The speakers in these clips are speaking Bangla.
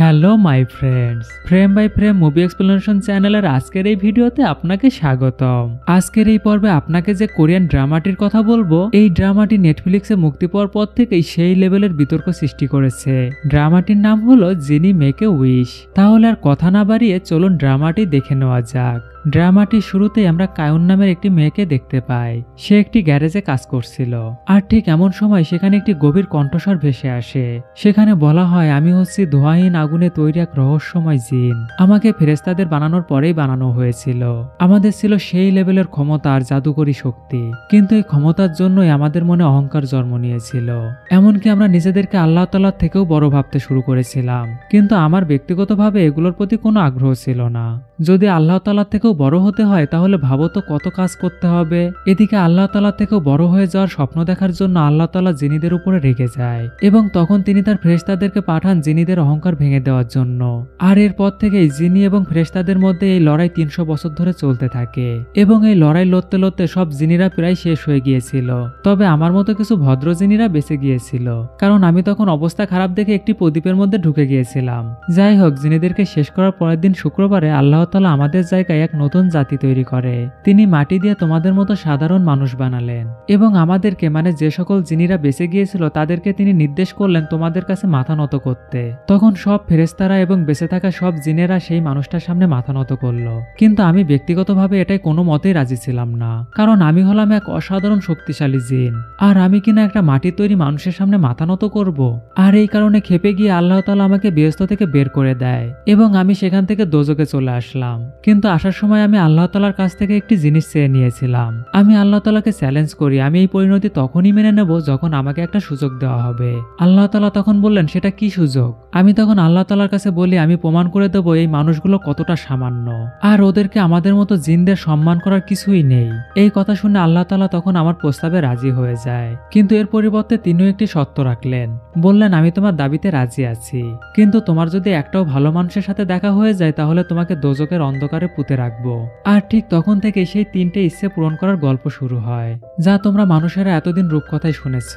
Hello my friends, frame by frame movie explanation চ্যানেলের আজকের এই ভিডিওতে আপনাকে স্বাগতম। আজকের এই পর্বে আপনাকে যে কোরিয়ান ড্রামাটির কথা বলবো, এই ড্রামাটি নেটফ্লিক্সে মুক্তি পাওয়ার পর থেকেই সেই লেভেলের বিতর্ক সৃষ্টি করেছে। ড্রামাটির নাম হলো জিনি মেক এ উইশ। তাহলে আর কথা না বাড়িয়ে চলুন ড্রামাটি দেখে নেওয়া যাক। ড্রামাটির শুরুতেই আমরা কায়ুন নামের একটি মেয়েকে দেখতে পাই। সে একটি গ্যারেজে কাজ করছিল, আর ঠিক এমন সময় সেখানে একটি গভীর কণ্ঠস্বর ভেসে আসে। সেখানে বলা হয়, আমি হচ্ছি ধোঁয়াহীন আগুনে তৈরি এক রহস্যময় জিন। আমাকে ফেরেশতাদের বানানোর পরেই বানানো হয়েছিল। আমাদের ছিল সেই লেভেলের ক্ষমতা আর জাদুকরী শক্তি, কিন্তু এই ক্ষমতার জন্যই আমাদের মনে অহংকার জন্ম নিয়েছিল। এমনকি আমরা নিজেদেরকে আল্লাহ তাআলার থেকেও বড় ভাবতে শুরু করেছিলাম। কিন্তু আমার ব্যক্তিগতভাবে এগুলোর প্রতি কোনো আগ্রহ ছিল না। যদি আল্লাহ তাআলার থেকেও বড় হতে হয় তাহলে ভাবো তো কত কাজ করতে হবে। এদিকে আল্লাহ তাআলার থেকেও বড় হয়ে যাওয়ার স্বপ্ন দেখার জন্য আল্লাহ তাআলা জিনিদের উপরে রেগে যায়, এবং তখন তিনি তার ফেরেশতাদেরকে পাঠান জিনিদের অহংকার ভেঙে দেওয়ার জন্য। আর এরপর থেকেই জিনি এবং ফেরেশতাদের মধ্যে এই লড়াই 300 বছর ধরে চলতে থাকে, এবং এই লড়াই লড়তে লড়তে সব জিনিরা প্রায় শেষ হয়ে গিয়েছিল। তবে আমার মতো কিছু ভদ্র জিনিরা বেঁচে গিয়েছিল, কারণ আমি তখন অবস্থা খারাপ দেখে একটি প্রদীপের মধ্যে ঢুকে গিয়েছিলাম। যাই হোক, জিনিদেরকে শেষ করার পরের দিন শুক্রবারে আল্লাহ তাআলা আমাদের জায়গায় এক নতুন জাতি তৈরি করে। তিনি মাটি দিয়ে তোমাদের মতো সাধারণ মানুষ বানালেন, এবং আমাদেরকে মানে যে সকল জিনিরা বেঁচে গিয়েছিল তাদেরকে তিনি নির্দেশ করলেন তোমাদের কাছে মাথা নত করতে। তখন সব ফেরেশতারা এবং বেঁচে থাকা সব জিনেরা সেই মানুষটার সামনে মাথা নত করলো। কিন্তু আমি ব্যক্তিগতভাবে এটাই কোনো মতেই রাজি ছিলাম না, কারণ আমি হলাম এক অসাধারণ শক্তিশালী জিন, আর আমি কিনা একটা মাটির তৈরি মানুষের সামনে মাথা নত করব। আর এই কারণে ক্ষেপে গিয়ে আল্লাহ তাআলা আমাকে বেহেশত থেকে বের করে দেয়, এবং আমি সেখান থেকে দোজখে চলে আসলাম। কিন্তু আসার সময় আমি আল্লাহ তাআলার কাছ থেকে একটি জিনিস চেয়ে নিয়েছিলাম। আমি আল্লাহ তাআলাকে চ্যালেঞ্জ করি, আমি এই পরিণতি তখনই মেনে নেব যখন আমাকে একটা সুযোগ দেওয়া হবে। আল্লাহ তাআলা তখন বললেন, সেটা কি সুযোগ? আমি তখন আল্লাহ তাআলার কাছে বলি, আমি প্রমাণ করে দেব এই মানুষগুলো কতটা সামান্য, আর ওদেরকে আমাদের মতো জিনদের সম্মান করার কিছুই নেই। এই কথা শুনে আল্লাহ তাআলা তখন আমার প্রস্তাবে রাজি হয়ে যায়, কিন্তু এর পরিবর্তে তিনিও একটি শর্ত রাখলেন। বললেন, আমি তোমার দাবিতে রাজি আছি, কিন্তু তোমার যদি একটাও ভালো মানুষের সাথে দেখা হয়ে যায় তাহলে তোমাকে দোজখের অন্ধকারে পুঁতে রাখবো। আর ঠিক তখন থেকে সেই 3টে ইচ্ছে পূরণ করার গল্প শুরু হয়, যা তোমরা মানুষেরা এতদিন রূপকথায় শুনেছ।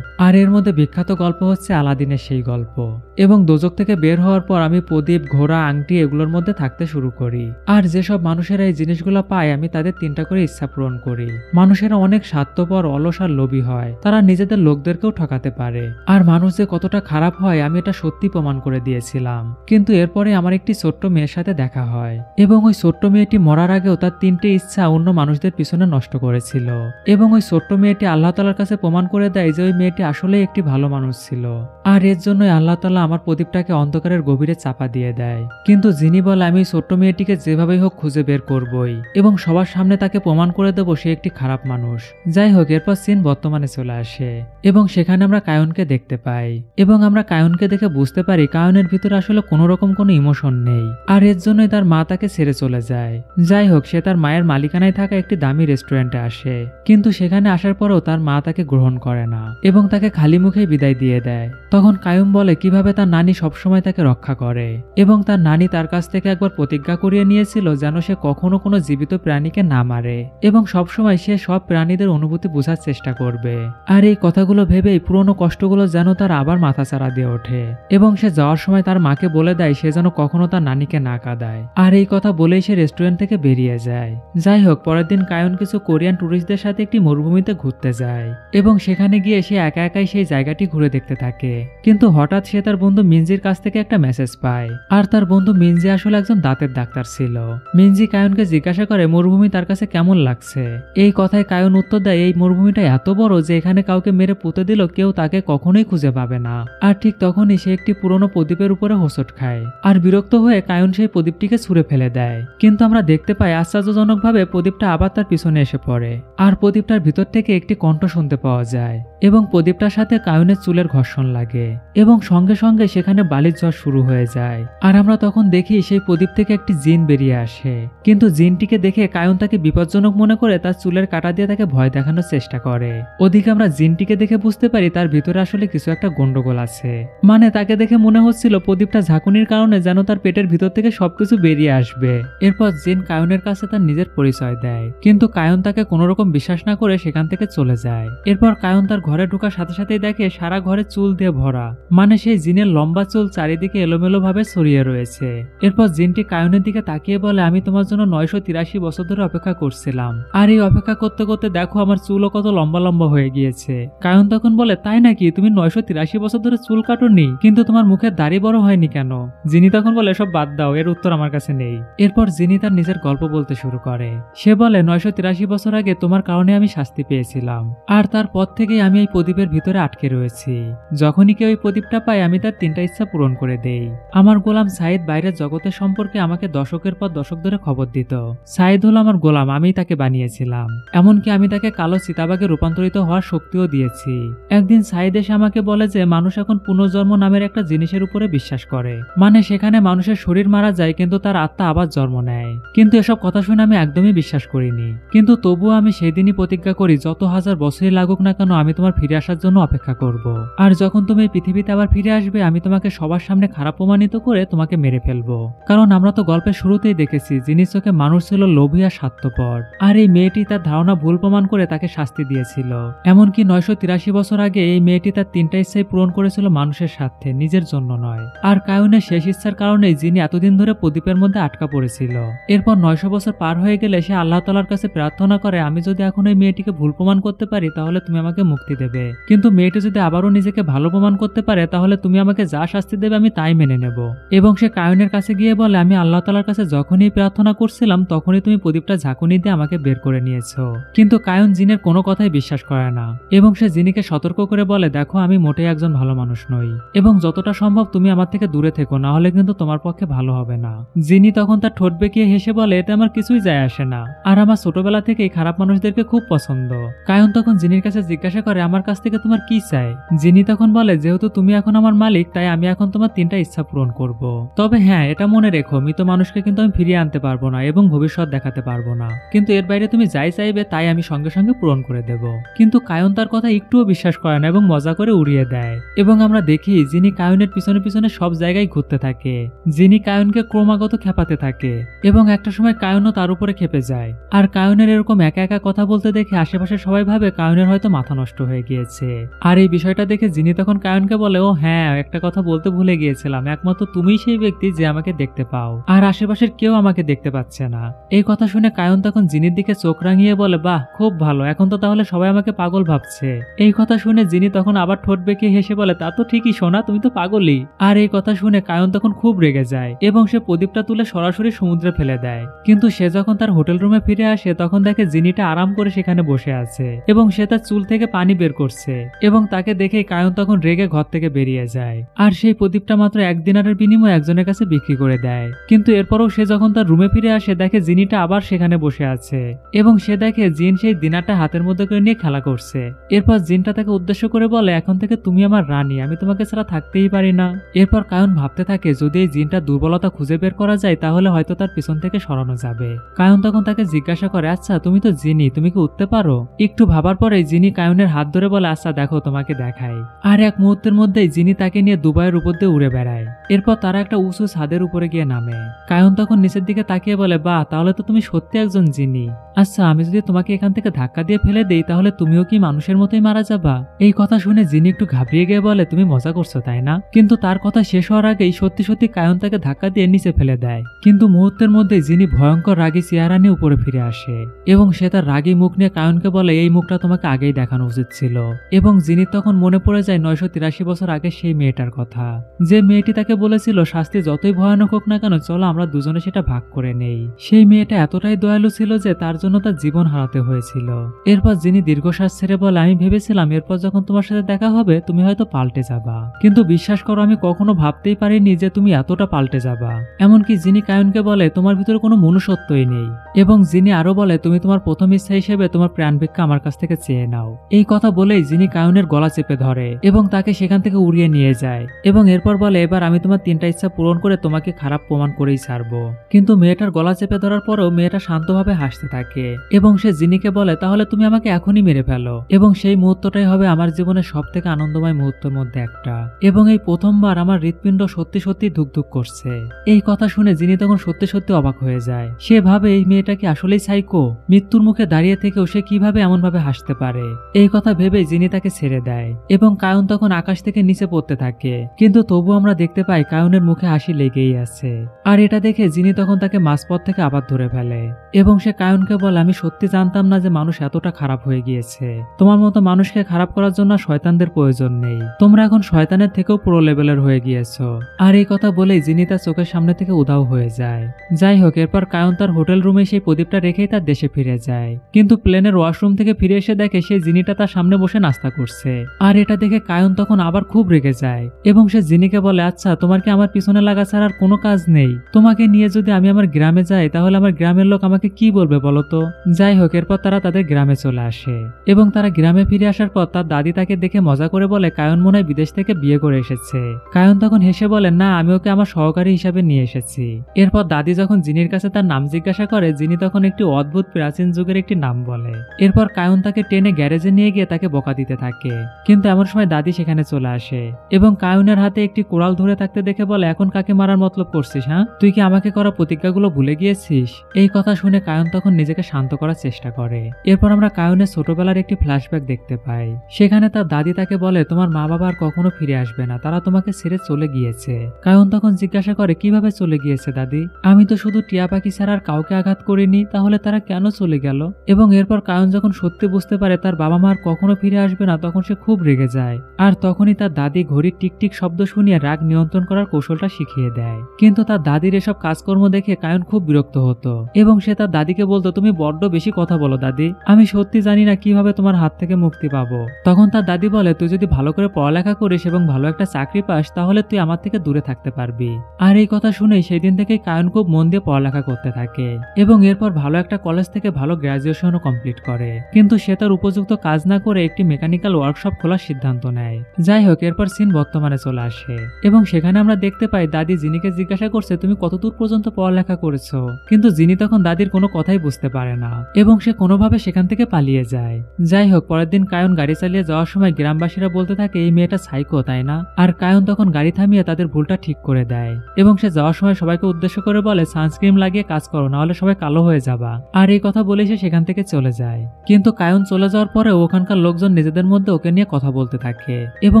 আর এর মধ্যে বিখ্যাত গল্প হচ্ছে আলাদিনের সেই গল্প। এবং দোজখ থেকে বের হওয়ার পর আমি প্রদীপ, ঘোড়া, আংটি এগুলোর মধ্যে থাকতে শুরু করি। আর যেসব মানুষেরা এই জিনিসগুলো পায় আমি তাদের 3টা করে ইচ্ছা পূরণ করি। মানুষেরা অনেক স্বার্থপর, অলস আর লোভী হয়, তারা নিজেদের লোকদেরকেও ঠকাতে পারে। আর মানুষ যে কতটা খারাপ হয় আমি এটা সত্যি প্রমাণ করে দিয়েছিলাম। কিন্তু এরপরে আমার একটি ছোট্ট মেয়ের সাথে দেখা হয়, এবং ওই ছোট্ট মেয়েটি মরার আগেও তার 3টে ইচ্ছা অন্য মানুষদের পিছনে নষ্ট করেছিল। এবং ওই ছোট্ট মেয়েটি আল্লাহ তাআলার কাছে প্রমাণ করে দেয় যে ওই মেয়েটি আসলেই একটি ভালো মানুষ ছিল। আর এর জন্যই আল্লাহ তাআলা আমার প্রদীপটাকে অন্ধকারের গভীরে চাপা দিয়ে দেয়। কিন্তু যিনি বলে, আমি ছোট্ট মেয়েটিকে যেভাবেই হোক খুঁজে বের করবই, এবং সবার সামনে তাকে প্রমাণ করে দেবো সে একটি খারাপ মানুষ। যাই হোক, এরপর সিন বর্তমানে চলে আসে, এবং সেখানে আমরা কায়ুনকে দেখতে পাই। এবং আমরা কায়ুনকে দেখে বুঝতে পারি কায়ুনের ভিতরে আসলে কোনো রকম কোনো ইমোশন নেই, আর এর জন্যই তার মা তাকে ছেড়ে চলে যায়। যাই হোক, সে তার মায়ের মালিকানায় থাকা একটি দামি রেস্টুরেন্টে আসে, কিন্তু সেখানে আসার পরেও তার মা তাকে গ্রহণ করে না, এবং তাকে খালি মুখেই বিদায় দিয়ে দেয়। তখন কায়ুম বলে কিভাবে তার নানি সবসময় তাকে রক্ষা করে, এবং তার নানি তার কাছ থেকে একবার প্রতিজ্ঞা করিয়ে নিয়েছিল যেন সে কখনো কোনো জীবিত প্রাণীকে না মারে, এবং সবসময় সে সব প্রাণীদের অনুভূতি বোঝার চেষ্টা করবে। আর এই কথাগুলো ভেবেই পুরনো কষ্টগুলো যেন তার আবার মাথাচাড়া দিয়ে ওঠে, এবং সে যাওয়ার সময় তার মাকে বলে দেয় সে যেন কখনো তার নানিকে না কাঁদায়। আর এই কথা বলেই সে রেস্টুরেন্ট থেকে বেরিয়ে যায়। যাই হোক, পরের দিন কায়ুন কিছু কোরিয়ান টুরিস্টদের সাথে একটি মরুভূমিতে ঘুরতে যায়, এবং সেখানে গিয়ে সে একা একাই সেই জায়গাটি ঘুরে দেখতে থাকে। কিন্তু হঠাৎ সে তার বন্ধু মিনজির কাছ থেকে একটা মেসেজ পায়, আর তার বন্ধু মিনজি আসলে একজন দাঁতের ডাক্তার ছিল। মিনজি কায়ুনকে জিজ্ঞাসা করে মরুভূমি তার কাছে কেমন লাগছে। এই কথায় কায়ুন উত্তর দেয়, এই মরুভূমিটা এত বড় যে এখানে কাউকে মেরে পুঁতে দিল কেউ তাকে কখনোই খুঁজে পাবে না। আর ঠিক তখনই সে একটি পুরনো প্রদীপের উপরে হোঁচট খায়, আর বিরক্ত হয়ে কায়ুন সেই প্রদীপটিকে ছুঁড়ে ফেলে দেয়। কিন্তু আমরা দেখতে পাই আশ্চর্যজনকভাবে প্রদীপটা আবার তার পিছনে এসে পড়ে, আর প্রদীপটার ভিতর থেকে একটি কণ্ঠ শুনতে পাওয়া যায়, এবং প্রদীপটার সাথে কায়ুনের চুলের ঘর্ষণ লাগে, এবং সঙ্গে সঙ্গে সেখানে বালির ঝড় শুরু হয়ে যায়। আর আমরা তখন দেখি সেই প্রদীপ থেকে একটি জিন বেরিয়ে আসে, কিন্তু জিনটিকে দেখে কায়ুন তাকে বিপজ্জনক মনে করে তার চুলের কাঁটা দিয়ে তাকে ভয় দেখানোর চেষ্টা করে। ওদিকে আমরা জিনটিকে দেখে বুঝতে পারি তার ভিতরে আসলে কিছু একটা গন্ডগোল আছে। মানে তাকে দেখে মনে হচ্ছিল প্রদীপটা ঝাঁকুনির কারণে যেন তার পেটের ভিতর থেকে সবকিছু বেরিয়ে আসবে। এরপর জিন কায়ুনের কাছে তার নিজের পরিচয় দেয়, কিন্তু কায়ুন তাকে কোনো রকম বিশ্বাস না করে সেখান থেকে চলে যায়। এরপর কায়ুন তার ঘরে ঢোকার সাথে সাথেই দেখে সারা ঘরে চুল দিয়ে ভরা, মানে সেই জিনের লম্বা চুল চারিদিকে চারিদিকে এলোমেলো ভাবে ছড়িয়ে রয়েছে। এরপর জিনটি কায়নের দিকে তাকিয়ে বলে, আমি তোমার জন্য 983 বছর ধরে অপেক্ষা করছিলাম, আর এই অপেক্ষা করতে করতে দেখো আমার চুলও কত লম্বা লম্বা হয়ে গিয়েছে। কায়ন তখন বলে, তাই নাকি? তুমি 983 বছর ধরে চুল কাটোনি, কিন্তু তোমার মুখের দাড়ি বড় হয়নি কেন? জিনি তখন বলে, সব বাদ দাও, এর উত্তর আমার কাছে নেই। এরপর জিনি তার নিজের গল্প বলতে শুরু করে। সে বলে, 983 বছর আগে তোমার কারণে আমি শাস্তি পেয়েছিলাম, আর তারপর থেকেই আমি এই প্রদীপের ভিতরে আটকে রয়েছি। যখনই কেউ এই প্রদীপটা পায় আমি তার 3টা ইচ্ছা পূরণ করে দেই। আমার গোলাম সাইদ বাইরের জগতের সম্পর্কে আমাকে দশকের পর দশক ধরে খবর দিত। সাইদ হলো আমার গোলাম, আমিই তাকে বানিয়েছিলাম। এমনকি আমি তাকে কালো চিতাবাঘে রূপান্তরিত হওয়ার শক্তিও দিয়েছি। একদিন সাইদ এসে আমাকে বলে যে মানুষ এখন পুনর্জন্ম নামের একটা জিনিসের উপরে বিশ্বাস করে, মানে সেখানে মানুষের শরীর মারা যায় কিন্তু তার আত্মা আবার জন্ম নেয়। কিন্তু এসব কথা শুনে আমি একদমই বিশ্বাস করিনি, কিন্তু তবুও আমি সেদিনই প্রতিজ্ঞা করি যত হাজার বছরই লাগুক না কেন আমি তোমার ফিরে আসার জন্য অপেক্ষা করব। আর যখন তুমি এই পৃথিবীতে আবার ফিরে আসবে আমি তোমাকে সবার সামনে খারাপ প্রমাণিত করে তোমাকে মেরে ফেলবো। কারণ আমরা তো গল্পের শুরুতেই দেখেছি জিনিস চোখে মানুষ ছিল লোভী আর স্বার্থপর, আর এই মেয়েটি তার ধারণা ভুল প্রমাণ করে তাকে শাস্তি দিয়েছিল। এমনকি 983 বছর আগে এই মেয়েটি তার 3টা ইচ্ছাই পূরণ করেছিল মানুষের স্বার্থে, নিজের জন্য নয়। আর কায়নের শেষ ইচ্ছার কারণেই যিনি এতদিন ধরে প্রদীপের মধ্যে আটকা পড়েছিল। এরপর 900 বছর পার হয়ে গেলে সে আল্লাহ তাআলার কাছে প্রার্থনা করে, আমি যদি এখন এই মেয়েটিকে ভুল প্রমাণ করতে পারি তাহলে তুমি আমাকে মুক্তি দেবে, কিন্তু মেয়েটি যদি আবারও নিজেকে ভালো প্রমাণ করতে পারে তাহলে তুমি আমাকে যা শাস্তি দেবে আমি তাই মেনে নেব। এবং সে কায়নের কাছে গিয়ে বলে, আমি আল্লাহ তাআলার কাছে যখনই প্রার্থনা করছিলাম তখনই তুমি প্রদীপটা ঝাঁকুনি দিয়ে আমাকে বের করে নিয়েছো। কিন্তু কায়ন জিনের কোনো কথাই বিশ্বাস করে না, এবং সে জিনিকে সতর্ক করে বলে, দেখো আমি মোটেই একজন ভালো মানুষ নই, এবং যতটা সম্ভব তুমি আমার থেকে দূরে থেকো, না হলে কিন্তু তোমার পক্ষে ভালো হবে না। জিনি তখন তার ঠোঁট বেঁকিয়ে হেসে বলে, এতে আমার কিছুই যায় আসে না, আর আমার ছোটবেলা থেকেই খারাপ মানুষদেরকে খুব পছন্দ। কায়ন তখন জিনির কাছে জিজ্ঞাসা করে, আমার কাছ থেকে তোমার কি চাই? জিনি তখন বলে, যেহেতু তুমি এখন আমার মালিক তাই আমি এখন তোমার 3টা ইচ্ছা পূরণ করব। তবে হ্যাঁ, এটা মনে রেখো, মৃত মানুষকে কিন্তু আমি ফিরিয়ে আনতে পারবো না এবং ভবিষ্যৎ দেখাতে পারবো না, কিন্তু এর বাইরে তুমি যাই চাইবে তাই আমি সঙ্গে সঙ্গে পূরণ করে দেব। কিন্তু কায়ন তার কথা একটুও বিশ্বাস করে না এবং মজা করে উড়িয়ে দেয়। এবং আমরা দেখি যিনি কায়নের পিছনে পিছনে সব জায়গায় ঘুরতে থাকে, যিনি কায়নকে ক্রমাগত খেপাতে থাকে, এবং একটা সময় কায়নও তার উপরে খেপে যায়। আর কায়নের এরকম একা একা কথা বলতে দেখে আশেপাশে সবাই ভাবে কায়নের হয়তো মাথা নষ্ট হয়ে গিয়েছে। আর এই বিষয়টা দেখে যিনি তখন কায়নকে বলে, ও হ্যাঁ, একটা কথা বলতে ভুলে গিয়েছিলাম, একমাত্র তুমিই সেই ব্যক্তি যে আমাকে দেখতে পাও, আর আশেপাশের কেউ আমাকে দেখতে পাচ্ছে না। এই কথা শুনে কায়ন তখন জিনির দিকে চোখ রাঙিয়ে বলে, বাহ, খুব ভালো, এখন তো তাহলে সবাই আমাকে পাগল ভাবছে। এই কথা শুনে জিনি তখন আবার ঠোঁট বেঁকিয়ে হেসে বলে, তা তো ঠিকই সোনা, তুমি তো পাগলই। আর এই কথা শুনে কায়ন তখন খুব রেগে যায় এবং সে প্রদীপটা তুলে সরাসরি সমুদ্রে ফেলে দেয়। কিন্তু সে যখন তার হোটেল রুমে ফিরে আসে তখন দেখে জিনিটা আরাম করে সেখানে বসে আছে এবং সে তার চুল থেকে পানি বের করছে, এবং তাকে দেখে কায়ন তখন রেগে ঘর থেকে বেরিয়ে যায়। আর সেই প্রদীপটা মাত্র 1 দিনারের বিনিময়ে একজনের কাছে বিক্রি করে দেয়। কিন্তু এরপরও সে যখন তার রুমে ফিরে আসে দেখে জিনিটা আবার সেখানে বসে আছে, এবং সে দেখে জিন সেই দিনারটা হাতের মধ্যে করে নিয়ে খেলা করছে। এরপর জিনটা তাকে উদ্দেশ্য করে বলে, এখন থেকে তুমি আমার রানী, আমি তোমাকে ছাড়া থাকতেই পারি না। এরপর কায়ন ভাবতে থাকে যদি এই জিনটা দুর্বলতা খুঁজে বের করা যায় তাহলে হয়তো তার পিছন থেকে সরানো যাবে। কায়ন তখন তাকে জিজ্ঞাসা করে, আচ্ছা তুমি তো জিনি, তুমি কি উঠতে পারো? একটু ভাবার পরে জিনি কায়নের হাত ধরে বলে, আচ্ছা দেখো তোমাকে দেখাই। আর এক মুহূর্তের মধ্যেই জিনি তাকে নিয়ে দুবাইয়ের উপর দিয়ে উড়ে বেড়ায়। এরপর তারা একটা উঁচু ছাদের উপরে গিয়ে নামে। কায়ন তখন নিচের দিকে তাকিয়ে বলে, বাহ, তাহলে তো তুমি সত্যি একজন জিনি। আচ্ছা আমি যদি তোমাকে এখান থেকে ধাক্কা দিয়ে ফেলে দেই তাহলে তুমিও কি মানুষের মতোই মারা যাবা? এই কথা শুনে জিনি একটু ঘাবড়িয়ে গিয়ে বলে, তুমি মজা করছো তাই না? কিন্তু তার কথা শেষ হওয়ার আগেই সত্যি সত্যি কায়ন তাকে ধাক্কা দিয়ে নিচে ফেলে দেয়। কিন্তু মুহূর্তের মধ্যে জিনি ভয়ঙ্কর রাগী চেহারা নিয়ে উপরে ফিরে আসে এবং সে তার রাগী মুখ নিয়ে কায়নকে বলে, এই মুখটা তোমাকে আগেই দেখানো উচিত ছিল। এবং জিনি তখন মনে পড়ে যায় 983 বছর আগে সেই মেয়েটার কথা, যে মেয়েটি তাকে বলেছিল শাস্তি যতই ভয়ানক হোক না কেন চলো আমরা দুজনে সেটা ভাগ করে নেই। সেই মেয়েটা এতটাই দয়ালু ছিল যে তার জন্য তার জীবন হারাতে হয়েছিল। এরপর জিনি দীর্ঘশ্বাস ছেড়ে বলে, আমি ভেবেছিলাম এরপর যখন তোমার সাথে দেখা হবে তুমি হয়তো পাল্টে যাবা, কিন্তু বিশ্বাস করো আমি কখনো ভাবতেই পারিনি যে তুমি এতটা পাল্টে যাবা। এমনকি জিনি কায়নকে বলে, তোমার ভিতরে কোনো মনুষ্যত্বই নেই। এবং জিনি আরো বলে, তুমি তোমার প্রথম ইচ্ছা হিসেবে তোমার প্রাণ ভিক্ষা আমার কাছ থেকে চেয়ে নাও। এই কথা বলেই জিনি কায়নের গলা চেপে ধরে এবং তাকে সেখান থেকে উড়িয়ে নিয়ে যায় এবং এরপর বলে, এবার আমি তোমার 3টা ইচ্ছা পূরণ করে তোমাকে খারাপ প্রমাণ করেই ছাড়বো। কিন্তু মেয়েটার গলা চেপে ধরার পরেও মেয়েটা শান্তভাবে হাসতে থাকে এবং সে জিনিকে বলে, তাহলে তুমি আমাকে এখনই মেরে ফেলো এবং সেই মুহূর্তটাই হবে আমার জীবনের সব থেকে আনন্দময় মুহূর্তের মধ্যে একটা, এবং এই প্রথমবার আমার হৃৎপিণ্ড সত্যি সত্যি ধুকধুক করছে। এই কথা শুনে জিনি তখন সত্যি সত্যি অবাক হয়ে যায়। সে ভাবে এই মেয়েটা কি আসলেই সাইকো? মৃত্যুর মুখে দাঁড়িয়ে থেকেও সে কিভাবে এমন ভাবে হাসতে পারে? এই কথা ভেবে জিনি তাকে ছেড়ে দেয় এবং কায়ন তখন আকাশ থেকে নিচে পড়তে থাকে, কিন্তু তবুও আমরা দেখতে পাই কায়নের মুখে হাসি লেগেই আছে। আর এটা দেখে জিনি তখন তাকে মাঝপথ থেকে আবার ধরে ফেলে এবং সে কায়নকে বলে, আমি সত্যি জানতাম না যে মানুষ এতটা খারাপ হয়ে গিয়েছে। তোমার মতো মানুষকে খারাপ করার জন্য শয়তানদের প্রয়োজন নেই, তোমরা এখন শয়তানের থেকেও পুরো লেভেলের হয়ে গিয়েছো। আর এই কথা বলেই জিনি তার চোখের সামনে থেকে উধাও হয়ে যায়। যাই হোক, এরপর কায়ন তার হোটেল রুমে সেই প্রদীপটা রেখেই তার দেশে ফিরে যায়, কিন্তু প্লেনের ওয়াশরুম থেকে ফিরে এসে দেখে সেই জিনিটা তার সামনে বসে নাস্তা করছে। আর এটা দেখে কায়ন তখন আবার খুব রেগে যায় এবং সে জিনিকে বলে, আচ্ছা তোমার কি আমার পিছনে লাগা ছাড়া আর কোনো কাজ নেই? তোমাকে নিয়ে যদি আমি আমার গ্রামে যাই তাহলে আমার গ্রামের লোক আমাকে কি বলবে বলো তো? যাই হোক, এরপর তারা তাদের গ্রামে চলে আসে এবং তারা গ্রামে ফিরে আসার পর তার দাদি তাকে দেখে মজা করে বলে, কায়ন মনে হয় বিদেশ থেকে বিয়ে করে এসেছে। কায়ন তখন হেসে বলে, না, আমি ওকে আমার সহকারী হিসাবে নিয়ে এসেছি। এরপর দাদি যখন জিনির কাছে তার নাম জিজ্ঞাসা করে, জিনি তখন একটি অদ্ভুত প্রাচীন যুগের একটি নাম বলে। এরপর কায়ন তাকে টেনে গ্যারেজে নিয়ে গিয়ে তাকে বকা দিতে থাকে, কিন্তু এমন সময় দাদি সেখানে চলে আসে এবং কায়নের হাতে একটি কোড়াল ধরে থাকতে দেখে বলে, এখন কাকে মারার মতলব করছিস? হ্যাঁ, তুই কি আমাকে করা প্রতিজ্ঞাগুলো ভুলে গিয়েছিস? এই কথা শুনে কায়ন তখন নিজেকে শান্ত করার চেষ্টা করে। এরপর আমরা কায়নের ছোটবেলার একটি ফ্ল্যাশব্যাক দেখতে পাই। সেখানে তার দাদি তাকে বলে, তোমার মা বাবা আর কখনো ফিরে আসবে না, তারা তোমাকে ছেড়ে চলে গিয়েছে। কায়ন তখন জিজ্ঞাসা করে, কিভাবে চলে গিয়েছে দাদি? আমি তো শুধু টিয়া পাখি ছাড়া আর কাউকে আঘাত করিনি, তাহলে তারা কেন চলে গেল? এবং এরপর কায়ন যখন সত্যি বুঝতে পারে তার বাবা মা আর কখনো ফিরে আসবে না, তখন সে খুব রেগে যায়। আর তখনই তার দাদি ঘড়ির টিকটিক শব্দ শুনিয়ে রাগ নিয়ন্ত্রণ করার কৌশলটা শিখিয়ে দেয়। কিন্তু তার দাদির এসব কাজকর্ম দেখে কায়ন খুব বিরক্ত হতো এবং সে তার দাদিকে বলতো, তুমি বড্ড বেশি কথা বলো দাদি, আমি সত্যি জানি না কিভাবে তোমার হাত থেকে মুক্তি পাবো। তখন তার দাদি বলে, তুই যদি ভালো করে পড়ালেখা করিস এবং ভালো একটা চাকরি পাস তাহলে তুই আমার থেকে দূরে থাকতে পারবি। আর এই কথা শুনেই সেই দিন থেকে কায়ন খুব মন দিয়ে পড়ালেখা করতে থাকে এবং এরপর ভালো একটা কলেজ থেকে ভালো গ্র্যাজুয়েশনও কমপ্লিট করে। কিন্তু সে তার উপযুক্ত কাজ না করে একটি মেকানিক্যাল ওয়ার্কশপ খোলার সিদ্ধান্ত নেয়। যাই হোক, এরপর সিন বর্তমানে চলে আসে এবং সেখানে আমরা দেখতে পাই দাদি জিনিকে জিজ্ঞাসা করছে, তুমি কতদূর পর্যন্ত পড়ালেখা করেছো? কিন্তু জিনি তখন দাদির কোনো কথাই বুঝতে পারে না এবং সে কোনোভাবে সেখান থেকে পালিয়ে যায়। যাই হোক, পরের দিন কায়ন গাড়ি চালিয়ে যাওয়ার সময় গ্রামবাসীরা বলতে থাকে, এই মেয়েটা সাইকো, তাই না? আর কায়ন তখন গাড়ি থামিয়ে তাদের ভুলটা ঠিক করে দেয় এবং সে যাওয়ার সময় সবাইকে উদ্দেশ্য করে বলে, সানস্ক্রিন লাগিয়ে কাজ করো, না হলে সবাই কালো হয়ে যাবা। আর এই কথা বলে সে সেখান থেকে চলে যায়। কিন্তু কায়ন চলে যাওয়ার পরে ওখানকার লোকজন নিজেদের মধ্যে ওকে নিয়ে কথা বলতে থাকে এবং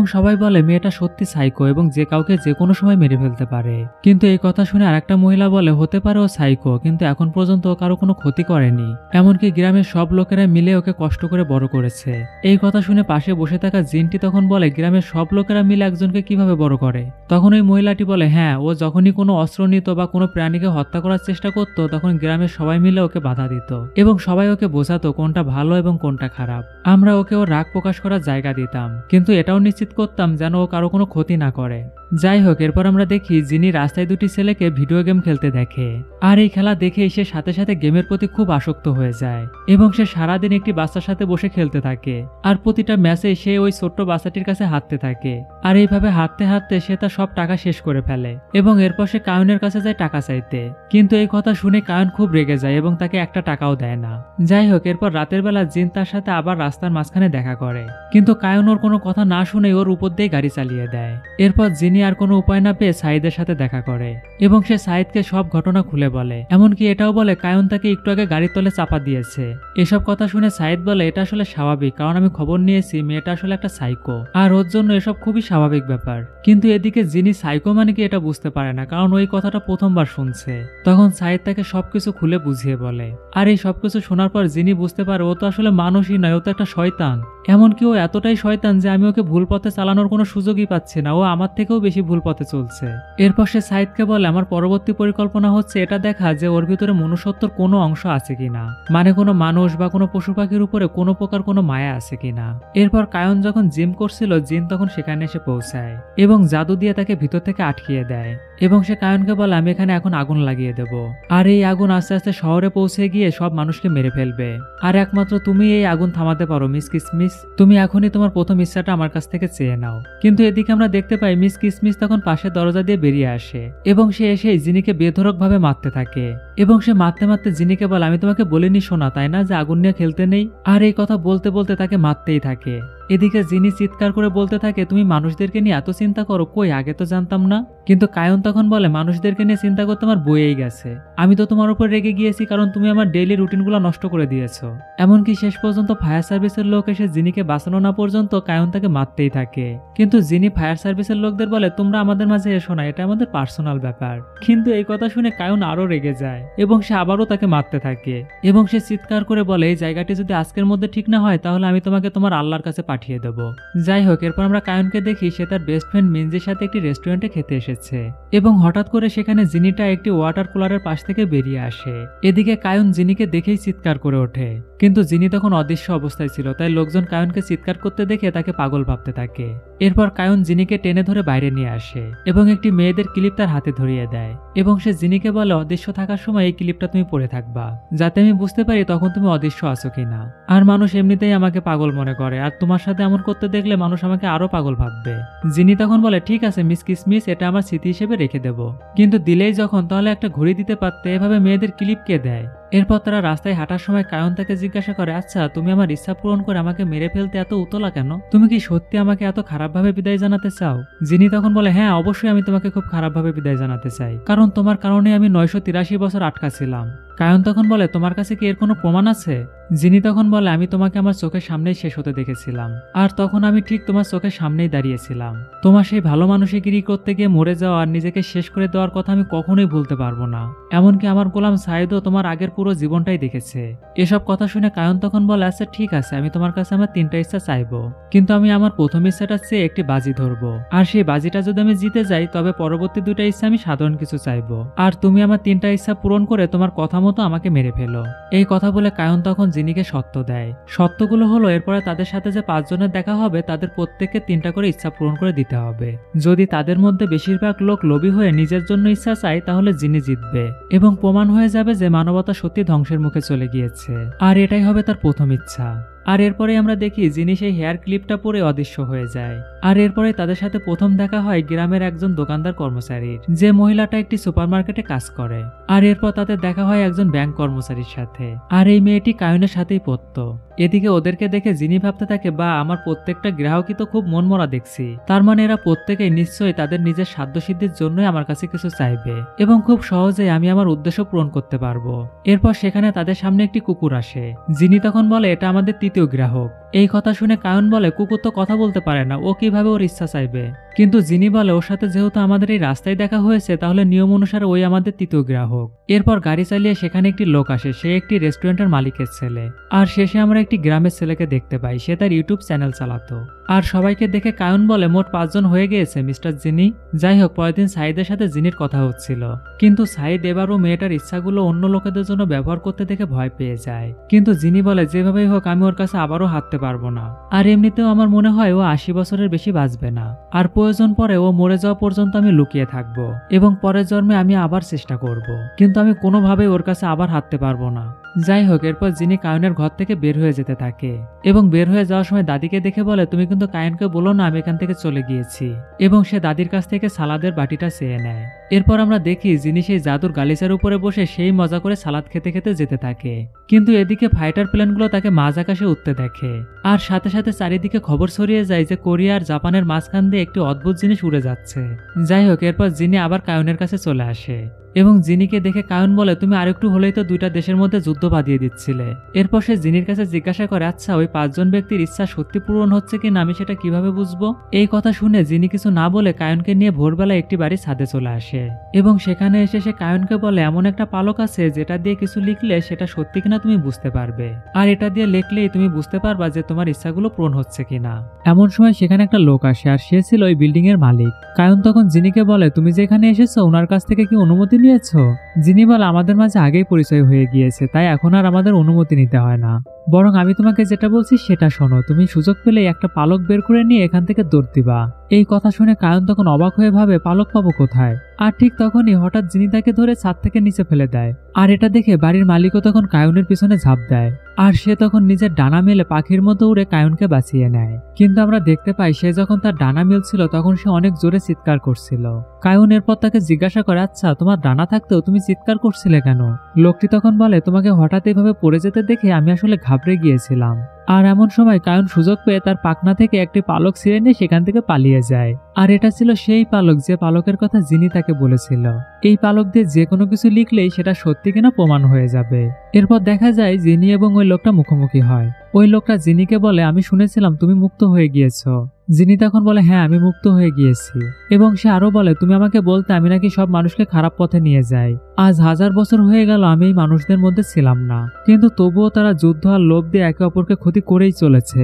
সবাই বলে, মেয়েটা সত্যি সাইকো এবং যে কাউকে যে কোনো সময় মেরে ফেলতে পারে। কিন্তু এই কথা শুনে আরেকটা মহিলা বলে, হতে পারে ও সাইকো, কিন্তু এখন পর্যন্ত ও কারো কোনো ক্ষতি করেনি, এমনকি গ্রামের সব লোকেরা মিলে ওকে কষ্ট করে বড় করেছে। এই কথা শুনে পাশে বসে থাকা জিনটি তখন বলে, গ্রামের সব লোকেরা মিলে একজনকে কিভাবে বড় করে? তখন ওই মহিলাটি বলে, হ্যাঁ, ও যখনই কোনো অস্ত্র নিত বা কোনো প্রাণীকে হত্যা করার চেষ্টা করতো তখন গ্রামের সবাই মিলে ওকে বাধা দিত এবং সবাই ওকে বোঝাতো কোনটা ভালো এবং কোনটা খারাপ। আমরা ওকে ওর রাগ প্রকাশ করার জায়গা দিতাম, কিন্তু এটাও নিশ্চিত করতাম যেন ও কারো কোনো ক্ষতি না করে। যাই হোক, এরপর আমরা দেখি যিনি রাস্তায় দুটি ছেলেকে ভিডিও গেম খেলতে দেখে আর এই খেলা দেখে সে সাথে সাথে গেমের প্রতি খুব আসক্ত হয়ে যায় এবং সে সারাদিন একটি বাচ্চার সাথে বসে খেলতে থাকে আর প্রতিটা ম্যাচে সে ওই ছোট্ট বাচ্চাটির কাছে হাঁটতে থাকে আর এইভাবে হাঁটতে হাঁটতে সে তার সব টাকা শেষ করে ফেলে এবং এরপর সে কায়নের কাছে যায় টাকা চাইতে। কিন্তু এই কথা শুনে কায়ন খুব রেগে যায় এবং তাকে একটা টাকাও দেয় না। যাই হোক, এরপর রাতের বেলা জিন তার সাথে আবার রাস্তার মাঝখানে দেখা করে, কিন্তু কায়ন ওর কোনো কথা না শুনে ওর উপর দিয়ে গাড়ি চালিয়ে দেয়। এরপর জিনি আর কোনো উপায় না পেয়ে সাইদের সাথে দেখা করে এবং সে সাইদকে সব ঘটনা খুলে বলে, এমনকি এটাও বলে কায়ন তাকে একটু আগে গাড়ির তলে চাপা দিয়েছে। এসব কথা শুনে সাইদ বলে, এটা আসলে স্বাভাবিক, কারণ আমি খবর নিয়েছি মেয়েটা আসলে একটা সাইকো আর ওর জন্য এসব খুবই স্বাভাবিক ব্যাপার। কিন্তু এদিকে যিনি সাইকো মানে কি এটা বুঝতে পারে না, কারণ ওই কথাটা প্রথমবার শুনছে। তখন সাইদ তাকে সবকিছু খুলে বুঝিয়ে বলে আর এই সবকিছু শোনার পর যিনি বুঝতে পারে ও তো আসলে মানুষই নয়, ও তো একটা শয়তান। এমনকি ও এতটাই শয়তান যে আমি ওকে ভুল পথে চালানোর কোনো সুযোগই পাচ্ছি না, ও আমার থেকেও বেশি ভুল পথে চলছে। এরপর সে সাইদকে বলে, আমার পরবর্তী পরিকল্পনা হচ্ছে এটা দেখা যে ওর ভিতরে মনুষ্যত্বর কোনো অংশ আছে কিনা, মানে কোনো মানুষ বা কোনো পশু পাখির উপরে কোনো প্রকার কোনো মায়া আছে কিনা। এরপর কায়ন যখন জিম করছিল জিন তখন সেখানে এসে পৌঁছায় এবং জাদু দিয়ে তাকে ভিতর থেকে আটকিয়ে দেয় এবং সে কায়নকে বলে, আমি এখানে এখন আগুন লাগিয়ে দেব আর এই আগুন আস্তে আস্তে শহরে পৌঁছে গিয়ে সব মানুষকে মেরে ফেলবে আর একমাত্র তুমি এই আগুন থামাতে পারো মিস কিসমিস, তুমি এখনই তোমার প্রথম ইচ্ছাটা আমার কাছ থেকে চেয়ে নাও। কিন্তু এদিকে আমরা দেখতে পাই মিস কিসমিস তখন পাশের দরজা দিয়ে বেরিয়ে আসে এবং সে এসে জিনিকে বেধড়ক ভাবে মারতে থাকে এবং সে মারতে মারতে জিনিকে বলে, আমি তোমাকে বলিনি শোনা তাই না যে আগুন নিয়ে খেলতে নেই, আর এই কথা বলতে বলতে তাকে মারতেই থাকে। এদিকে জিনি চিৎকার করে বলতে থাকে, তুমি মানুষদেরকে নিয়ে এত চিন্তা করো, কই আগে তো জানতাম না। কিন্তু কায়ন তখন বলে মানুষদেরকে নিয়ে চিন্তা করতে আমার বইয়েই গেছে। আমি তো তোমার উপর রেগে গিয়েছি কারণ তুমি আমার ডেইলি রুটিনগুলো নষ্ট করে দিয়েছো। এমনকি শেষ পর্যন্ত ফায়ার সার্ভিসের লোক এসে জিনিকে বাঁচানো না পর্যন্ত কায়ন তাকে মারতেই থাকে। কিন্তু জিনি ফায়ার সার্ভিসের লোকদের বলে তোমরা আমাদের মাঝে এসো না, এটা আমাদের পার্সোনাল ব্যাপার। কিন্তু এই কথা শুনে কায়ন আরো রেগে যায় এবং সে আবারও তাকে মারতে থাকে এবং সে চিৎকার করে বলে এই জায়গাটি যদি আজকের মধ্যে ঠিক না হয় তাহলে আমি তোমাকে তোমার আল্লাহর কাছে পাঠিয়ে দেবো। যাই হোক, এরপর আমরা কায়নকে দেখি সে তার বেস্ট ফ্রেন্ড মিনজির সাথে একটি রেস্টুরেন্টে খেতে এসেছে এবং হঠাৎ করে সেখানে জিনিটা একটি ওয়াটার কুলারের পাশ থেকে বেরিয়ে আসে। এদিকে কায়ন জিনিকে দেখেই চিৎকার করে ওঠে, কিন্তু জিনি তখন অদৃশ্য অবস্থায় ছিল, তাই লোকজন কায়নকে চিৎকার করতে দেখে তাকে পাগল ভাবতে থাকে। এরপর কায়ন জিনিকে টেনে ধরে বাইরে নিয়ে আসে এবং একটি মেয়েদের ক্লিপ তার হাতে ধরিয়ে দেয় এবং সে জিনিকে বলে অদৃশ্য থাকার সময় এই ক্লিপটা তুমি পরে থাকবা, যাতে আমি বুঝতে পারি তখন তুমি অদৃশ্য আছো কিনা। আর মানুষ এমনিতেই আমাকে পাগল মনে করে, আর তোমার সাথে এমন করতে দেখলে মানুষ আমাকে আরো পাগল ভাববে। জিনি তখন বলে ঠিক আছে মিস কিসমিস, এটা আমার স্মৃতি হিসেবে রেখে দেবো, কিন্তু দিলেই যখন তাহলে একটা ঘড়ি দিতে পারতে, এভাবে মেয়েদের ক্লিপ কে দেয়? এরপর তারা রাস্তায় হাঁটার সময় কায়ন তাকে জিজ্ঞাসা করে আচ্ছা তুমি আমার ইচ্ছা পূরণ করে আমাকে মেরে ফেলতে এত উতলা কেন? তুমি কি সত্যি আমাকে এত খারাপভাবে বিদায় জানাতে চাও? জিনি তখন বলে হ্যাঁ অবশ্যই আমি তোমাকে খুব খারাপভাবে বিদায় জানাতে চাই, কারণ তোমার কারণে আমি 983 বছর আটকা ছিলাম। কায়ন তখন বলে তোমার কাছে কি এর কোনো প্রমাণ আছে? জিনি তখন বলে আমি তোমাকে আমার চোখের সামনেই শেষ হতে দেখেছিলাম, আর তখন আমি ঠিক তোমার চোখের সামনেই দাঁড়িয়েছিলাম। তোমার সেই ভালো মানুষগিরি করতে গিয়ে মরে যাওয়া আর নিজেকে শেষ করে দেওয়ার কথা আমি কখনোই ভুলতে পারবো না। এমনকি আমার গোলাম সাইদও তোমার আগের পুরো জীবনটাই দেখেছে। এসব কথা শুনে কায়ন তখন বলে আচ্ছা ঠিক আছে, আমি তোমার কাছে আমার 3টা ইচ্ছা চাইবো, কিন্তু আমি আমার প্রথম ইচ্ছাটা চেয়ে একটি বাজি ধরবো, আর সেই বাজিটা যদি আমি জিতে যাই তবে পরবর্তী 2টা ইচ্ছা আমি সাধারণ কিছু চাইবো, আর তুমি আমার 3টা ইচ্ছা পূরণ করে তোমার কথা মতো আমাকে মেরে ফেলো। এই কথা বলে কায়ন তখন জিনিকে সত্য দেয়। সত্যগুলো হলো এরপরে তাদের সাথে যে 5 জনের দেখা হবে তাদের প্রত্যেককে 3টা করে ইচ্ছা পূরণ করে দিতে হবে। যদি তাদের মধ্যে বেশিরভাগ লোক লোভী হয়ে নিজের জন্য ইচ্ছা চায় তাহলে জিনি জিতবে এবং প্রমাণ হয়ে যাবে যে মানবতা সত্যি ধ্বংসের মুখে চলে গিয়েছে, আর এটাই হবে তার প্রথম ইচ্ছা। আর এরপরে আমরা দেখি জিনি সেই হেয়ার ক্লিপটা পরে অদৃশ্য হয়ে যায়। আর এরপরে তাদের সাথে প্রথম দেখা হয় গ্রামের একজন দোকানদার কর্মচারীর, যে মহিলাটা একটি সুপারমার্কেটে কাজ করে। আর এরপর তাদের দেখা হয় একজন ব্যাংক কর্মচারীর সাথে, আর এই মেয়েটি কায়নের সাথেই পড়তো। এদিকে ওদেরকে দেখে জিনি ভাবতে থাকে বা আমার প্রত্যেকটা গ্রাহকই তো খুব মনমরা দেখছি, তার মানে এরা প্রত্যেকেই নিশ্চয়ই তাদের নিজের সাধ্যসিদ্ধির জন্যই আমার কাছে কিছু চাইবে এবং খুব সহজেই আমি আমার উদ্দেশ্য পূরণ করতে পারবো। এরপর সেখানে তাদের সামনে একটি কুকুর আসে। জিনি তখন বলে এটা আমাদের 3য় গ্রাহক। এই কথা শুনে কায়ন বলে কুকুর তো কথা বলতে পারে না, ও কিভাবে ওর ইচ্ছা চাইবে? কিন্তু জিনি বলে ওর সাথে যেহেতু আমাদের এই রাস্তায় দেখা হয়েছে তাহলে নিয়ম অনুসারে ওই আমাদের 3য় গ্রাহক। এরপর গাড়ি চালিয়ে সেখানে একটি লোক আসে, সে একটি রেস্টুরেন্টের মালিকের ছেলে। আর শেষে আমরা একটি গ্রামের ছেলেকে দেখতে পাই, সে তার ইউটিউব চ্যানেল চালাতো। আর সবাইকে দেখে কায়ন বলে মোট 5 জন হয়ে গিয়েছে মিস্টার জিনি। যাই হোক, পরের দিন সাইদের সাথে জিনির কথা হচ্ছিল, কিন্তু সাইদ এবারও মেয়েটার ইচ্ছাগুলো অন্য লোকেদের জন্য ব্যবহার করতে দেখে ভয় পেয়ে যায়। কিন্তু জিনি বলে যেভাবেই হোক আমি ওর কাছে আবারও হাঁটতে পারবো না, আর এমনিতেও আমার মনে হয় ও 80 বছরের বেশি বাঁচবে না, আর প্রয়োজন পরে ও মরে যাওয়া পর্যন্ত আমি লুকিয়ে থাকবো এবং পরের জন্মে আমি আবার চেষ্টা করব, কিন্তু আমি কোনোভাবেই ওর কাছে আবার হাঁটতে পারবো না। যাই হোক, এরপর জিনি কায়নের ঘর থেকে বের হয়ে যেতে থাকে এবং বের হয়ে যাওয়ার সময় দাদিকে দেখে বলে তুমি কিন্তু কায়নকে বলো না আমি এখান থেকে চলে গিয়েছি, এবং সে দাদির কাছ থেকে সালাদের বাটিটা চেয়ে নেয়। এরপর আমরা দেখি জিনি সেই জাদুর গালিচার উপরে বসে সেই মজা করে সালাদ খেতে খেতে যেতে থাকে, কিন্তু এদিকে ফাইটার প্লেনগুলো তাকে মাঝ আকাশে উঠতে দেখে, আর সাথে সাথে চারিদিকে খবর ছড়িয়ে যায় যে কোরিয়া আর জাপানের মাঝখান দিয়ে একটি অদ্ভুত জিনিস উড়ে যাচ্ছে। যাই হোক, এরপর জিনি আবার কায়নের কাছে চলে আসে এবং জিনিকে দেখে কায়ন বলে তুমি আরেকটু হলেই তো 2টা দেশের মধ্যে যুদ্ধ বাঁধিয়ে দিচ্ছিলে। এরপর সে জিনির কাছে জিজ্ঞাসা করে আচ্ছা ওই 5 জন ব্যক্তির ইচ্ছা সত্যি পূরণ হচ্ছে কি না আমি সেটা কিভাবে বুঝবো? এই কথা শুনে জিনি কিছু না বলে কায়নকে নিয়ে ভোরবেলা একটি বাড়ির ছাদে চলে আসে এবং সেখানে এসে সে কায়নকে বলে এমন একটা পালক আছে যেটা দিয়ে কিছু লিখলে সেটা সত্যি কিনা তুমি বুঝতে পারবে, আর এটা দিয়ে লিখলেই তুমি বুঝতে পারবা যে তোমার ইচ্ছাগুলো পূরণ হচ্ছে কিনা। এমন সময় সেখানে একটা লোক আসে, আর সে ছিল ওই বিল্ডিং এর মালিক। কায়ন তখন জিনিকে বলে তুমি যে এখানে এসেছো ওনার কাছ থেকে কি অনুমতি নিয়েছো? জিনি বলে আমাদের মাঝে আগেই পরিচয় হয়ে গিয়েছে, তাই এখন আর আমাদের অনুমতি নিতে হয় না, বরং আমি তোমাকে যেটা বলছি সেটা শোনো, তুমি সুযোগ পেলেই একটা পালক বের করে নিয়ে এখান থেকে দৌড় দিবা। এই কথা শুনে কায়ন তখন অবাক হয়ে ভাবে পালক পাবো কোথায়, আর ঠিক তখনই হঠাৎ জিনি তাকে ধরে ছাদ থেকে নিচে ফেলে দেয়, আর এটা দেখে বাড়ির মালিকও তখন কায়নের পিছনে ঝাঁপ দেয়, আর সে তখন নিজের ডানা মেলে পাখির মতো উড়ে কায়নকে বাঁচিয়ে নেয়। কিন্তু আমরা দেখতে পাই সে যখন তার ডানা মেলছিল তখন সে অনেক জোরে চিৎকার করছিল। কায়ন এরপর তাকে জিজ্ঞাসা করে আচ্ছা তোমার ডানা থাকতেও তুমি চিৎকার করছিলে কেন? লোকটি তখন বলে তোমাকে হঠাৎ এভাবে পড়ে যেতে দেখে আমি আসলে ঘাবড়ে গিয়েছিলাম, আর এমন সময় কায়ন সুযোগ পেয়ে তার পাখনা থেকে একটি পালক ছিঁড়ে নিয়ে সেখান থেকে পালিয়ে যায়। আর এটা ছিল সেই পালক যে পালকের কথা জিনি তাকে বলেছিল। এই পালক দিয়ে যে কোনো কিছু লিখলেই সেটা সত্যি কিনা প্রমাণ হয়ে যাবে। এরপর দেখা যায় জিনি এবং ওই লোকটা মুখোমুখি হয়। ওই লোকটা জিনিকে বলে, আমি শুনেছিলাম তুমি মুক্ত হয়ে গিয়েছো। জিনি তখন বলে, হ্যাঁ আমি মুক্ত হয়ে গিয়েছি। এবং সে আরো বলে, তুমি আমাকে বলতে আমি নাকি সব মানুষকে খারাপ পথে নিয়ে যাই। আজ 1000 বছর হয়ে গেল আমি এই মানুষদের মধ্যে ছিলাম না, কিন্তু তবুও তারা যুদ্ধ আর লোভ দিয়ে একে অপরকে ক্ষতি করেই চলেছে।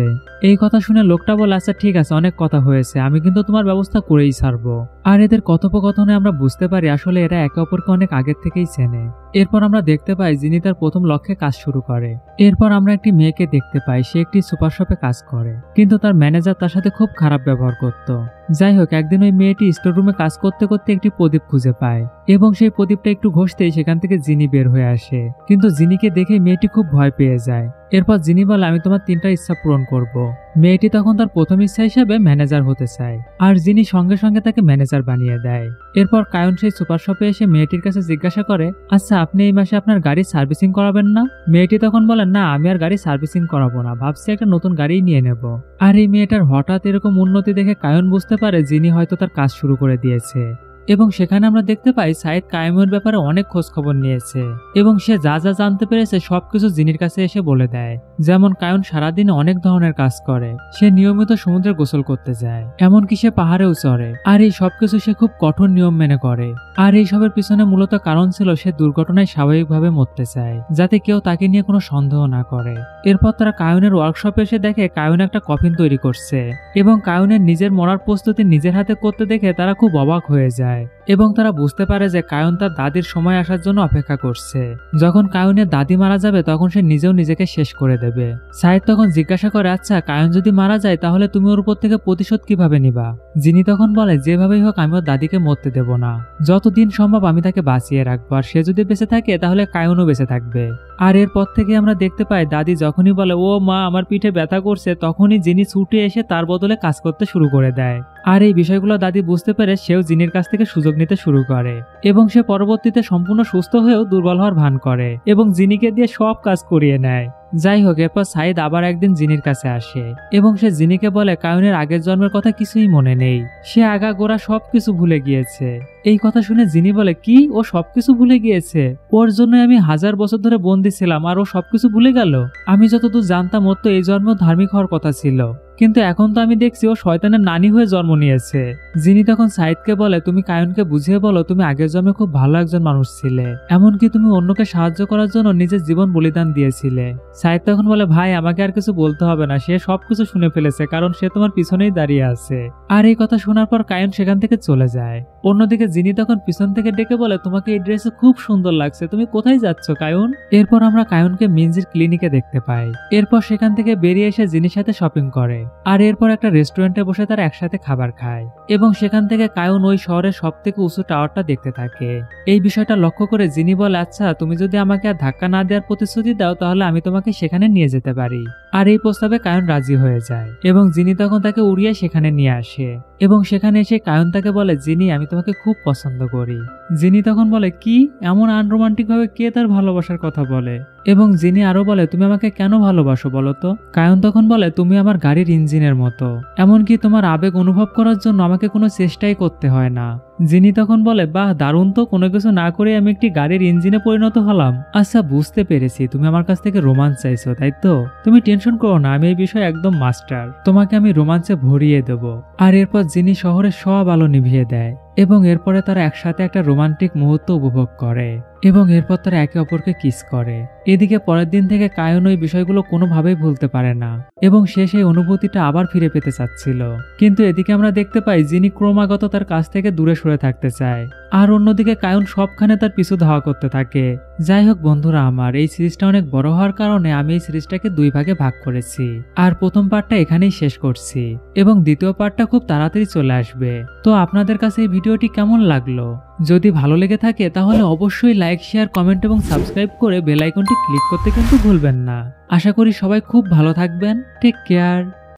এই কথা শুনে লোকটা বলে, আচ্ছা ঠিক আছে, অনেক কথা হয়েছে, আমি কিন্তু তোমার ব্যবস্থা করেই ছাড়বো। আর এদের কথোপকথনে আমরা বুঝতে পারি আসলে এরা একে অপরকে অনেক আগের থেকেই চেনে। এরপর আমরা দেখতে পাই যিনি তার প্রথম লক্ষ্যে কাজ শুরু করে। এরপর আমরা একটি মেয়েকে দেখতে পাই, সে একটি সুপার শপে কাজ করে, কিন্তু তার ম্যানেজার তার সাথে খুব খারাপ ব্যবহার করত। যাই হোক, একদিন ওই মেয়েটি স্টোর রুমে কাজ করতে করতে একটি প্রদীপ খুঁজে পায় এবং সেই প্রদীপটা একটু ঘষতেই সেখান থেকে জিনি বের হয়ে আসে। কিন্তু জিনিকে দেখে মেয়েটি খুব ভয় পেয়ে যায়। এরপর জিনি বলে, আমি তোমার 3টা ইচ্ছা পূরণ করব। মেয়েটি তখন তার প্রথম ইচ্ছা হিসেবে ম্যানেজার হতে চায়, আর জিনি সঙ্গে সঙ্গে তাকে ম্যানেজার বানিয়ে দেয়। এরপর কায়ন সেই সুপার শপে এসে মেয়েটির কাছে জিজ্ঞাসা করে, আচ্ছা আপনি এই মাসে আপনার গাড়ির সার্ভিসিং করাবেন না? মেয়েটি তখন বলে, না আমি আর গাড়ি সার্ভিসিং করাবো না, ভাবছি একটা নতুন গাড়ি নিয়ে নেব। আর এই মেয়েটার হঠাৎ এরকম উন্নতি দেখে কায়ন বুঝতে পারে জিনি হয়তো তার কাজ শুরু করে দিয়েছে। এবং সেখানে আমরা দেখতে পাই সাইদ কায়েমের ব্যাপারে অনেক খোঁজ খবর নিয়েছে এবং সে যা যা জানতে পেরেছে সবকিছু জিনির কাছে এসে বলে দেয়। যেমন কায়ন সারাদিনে অনেক ধরনের কাজ করে, সে নিয়মিত সমুদ্রে গোসল করতে যায়, এমনকি সে পাহাড়েও চড়ে, আর এই সবকিছু সে খুব কঠোর নিয়ম মেনে করে। আর এই সবের পিছনে মূলত কারণ ছিল সে দুর্ঘটনায় স্বাভাবিকভাবে মরতে চায়, যাতে কেউ তাকে নিয়ে কোনো সন্দেহ না করে। এরপর তারা কায়নের ওয়ার্কশপে এসে দেখে কায়ন একটা কফিন তৈরি করছে এবং কায়নের নিজের মরার প্রস্তুতি নিজের হাতে করতে দেখে তারা খুব অবাক হয়ে যায় এবং তারা বুঝতে পারে যে কায়ন তার দাদির সময় আসার জন্য অপেক্ষা করছে। যখন কায়নের দাদি মারা যাবে তখন সে নিজেও নিজেকে শেষ করে দেবে। সাইদ তখন জিজ্ঞাসা করে, আচ্ছা কায়ন যদি মারা যায় তাহলে তুমি ওর উপর থেকে প্রতিশোধ কিভাবে নিবা? জিনি তখন বলে, যেভাবেই হোক আমি ওর দাদিকে মরতে দেব না, যতদিন সম্ভব আমি তাকে বাঁচিয়ে রাখবো, আর সে যদি বেঁচে থাকে তাহলে কায়নও বেঁচে থাকবে। আর এরপর থেকে আমরা দেখতে পাই দাদি যখনই বলে ও মা আমার পিঠে ব্যথা করছে, তখনই জিনি ছুটে এসে তার বদলে কাজ করতে শুরু করে দেয়। আর এই বিষয়গুলো দাদি বুঝতে পেরে সেও জিনির কাছ থেকে সুযোগ নিতে শুরু করে এবং সে পরবর্তীতে সম্পূর্ণ সুস্থ হয়েও দুর্বল হওয়ার ভান করে এবং জিনিকে দিয়ে সব কাজ করিয়ে নেয়। যাই হোক, এরপর সাইদ আবার একদিন জিনির কাছে আসে এবং সে জিনিকে বলে কায়নের আগের জন্মের কথা কিছুই মনে নেই, সে আগাগোড়া সবকিছু ভুলে গিয়েছে। এই কথা শুনে জিনি বলে, কি ও সবকিছু ভুলে গিয়েছে? ওর জন্য আমি 1000 বছর ধরে বন্দী ছিলাম আর ও সবকিছু ভুলে গেল? আমি যতদূর জানতাম ওর তো এই জন্মেও ধার্মিক হওয়ার কথা ছিল, কিন্তু এখন তো আমি দেখছি ও শয়তানের নানি হয়ে জন্ম নিয়েছে। জিনি তখন সাইদকে বলে, তুমি কায়নকে বুঝিয়ে বলো তুমি আগের জন্মে খুব ভালো একজন মানুষ ছিলে, এমনকি তুমি অন্যকে সাহায্য করার জন্য নিজের জীবন বলিদান দিয়েছিলে। সাইদ তখন বলে, ভাই আমাকে আর কিছু বলতে হবে না, সে সবকিছু শুনে ফেলেছে, কারণ সে তোমার পিছনেই দাঁড়িয়ে আছে। আর এই কথা শোনার পর কায়ন সেখান থেকে চলে যায়। অন্যদিকে জিনি তখন পিছন থেকে ডেকে বলে, তোমাকে এই ড্রেসে খুব সুন্দর লাগছে, তুমি কোথায় যাচ্ছ কায়ন? এরপর আমরা কায়নকে মিনজির ক্লিনিকে দেখতে পাই। এরপর সেখান থেকে বেরিয়ে এসে জিনির সাথে শপিং করে আর এরপর একটা রেস্টুরেন্টে বসে তারা একসাথে খাবার খায় এবং সেখান থেকে কায়ন ওই শহরের সব থেকে উঁচু টাওয়ারটা দেখতে থাকে। এই বিষয়টা লক্ষ্য করে জিনি বলে, আচ্ছা তুমি যদি আমাকে আর ধাক্কা না দেওয়ার প্রতিশ্রুতি দাও তাহলে আমি তোমাকে সেখানে নিয়ে যেতে পারি। আর এই প্রস্তাবে কায়ন রাজি হয়ে যায় এবং জিনি তখন তাকে উড়িয়ে সেখানে নিয়ে আসে এবং সেখানে এসে কায়ন তাকে বলে, জিনি আমি তোমাকে খুব পছন্দ করি। জিনি তখন বলে, কি এমন আনরোমান্টিক ভাবে কে তার ভালোবাসার কথা বলে? এবং জিনি আরো বলে, তুমি আমাকে কেন ভালোবাসো বলো তো? কায়ন তখন বলে, তুমি আমার গাড়ির ইঞ্জিনের মতো, এমনকি তোমার আবেগ অনুভব করার জন্য আমাকে কোনো চেষ্টাই করতে হয় না। জিনি তখন বলে, বাহ দারুণ তো, কোনো কিছু না করে আমি একটি গাড়ির ইঞ্জিনে পরিণত হলাম। আচ্ছা বুঝতে পেরেছি, তুমি আমার কাছ থেকে রোমান্স চাইছো তাই তো? তুমি টেনশন করো না, আমি এই বিষয়ে একদম মাস্টার, তোমাকে আমি রোমান্সে ভরিয়ে দেবো। আর এরপর জিনি শহরের সব আলো নিভিয়ে দেয় এবং এরপরে তারা একসাথে একটা রোমান্টিক মুহূর্ত উপভোগ করে এবং এরপর তারা একে অপরকে কিস করে। এদিকে পরের দিন থেকে কায়ন ওই বিষয়গুলো কোনোভাবেই ভুলতে পারে না এবং সে সেই অনুভূতিটা আবার ফিরে পেতে চাচ্ছিল। কিন্তু এদিকে আমরা দেখতে পাই জিনি ক্রমাগত তার কাছ থেকে দূরে সরে থাকতে চায় আর অন্যদিকে কায়ন সবখানে তার পিছু ধাওয়া করতে থাকে। যাই হোক বন্ধুরা আমার, এই সিরিজটা অনেক বড় হওয়ার কারণে আমি এই সিরিজটাকে 2 ভাগে ভাগ করেছি আর প্রথম পার্টটা এখানেই শেষ করছি এবং দ্বিতীয় পার্টটা খুব তাড়াতাড়ি চলে আসবে। তো আপনাদের কাছে এই ভিডিওটি কেমন লাগলো? যদি ভালো লেগে থাকে তাহলে অবশ্যই লাইক, শেয়ার, কমেন্ট এবং সাবস্ক্রাইব করে বেল আইকনটি ক্লিক করতে কিন্তু ভুলবেন না। আশা করি সবাই খুব ভালো থাকবেন। Take care.